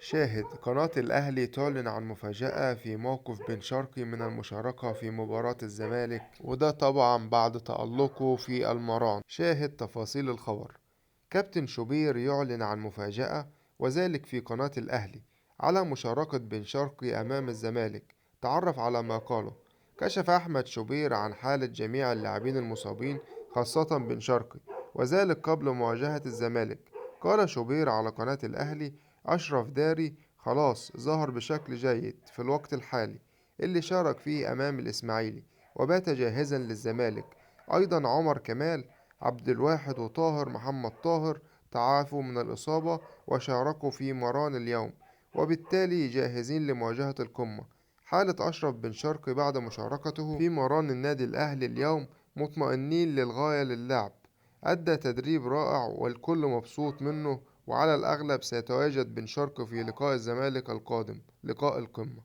شاهد قناة الأهلي تعلن عن مفاجأة في موقف بن شرقي من المشاركة في مباراة الزمالك، وده طبعا بعد تألقه في المران. شاهد تفاصيل الخبر. كابتن شوبير يعلن عن مفاجأة، وذلك في قناة الأهلي، على مشاركة بن شرقي أمام الزمالك. تعرف على ما قاله. كشف أحمد شوبير عن حالة جميع اللاعبين المصابين، خاصة بن شرقي، وذلك قبل مواجهة الزمالك. قال شوبير على قناة الأهلي: أشرف داري خلاص ظهر بشكل جيد في الوقت الحالي اللي شارك فيه أمام الإسماعيلي، وبات جاهزا للزمالك. أيضا عمر كمال، عبد الواحد وطاهر محمد طاهر تعافوا من الإصابة وشاركوا في مران اليوم، وبالتالي جاهزين لمواجهة القمة. حالة أشرف بن شرقي بعد مشاركته في مران النادي الأهلي اليوم: مطمئنين للغاية للعب، أدى تدريب رائع والكل مبسوط منه، وعلى الأغلب سيتواجد بن شرقي في لقاء الزمالك القادم، لقاء القمة.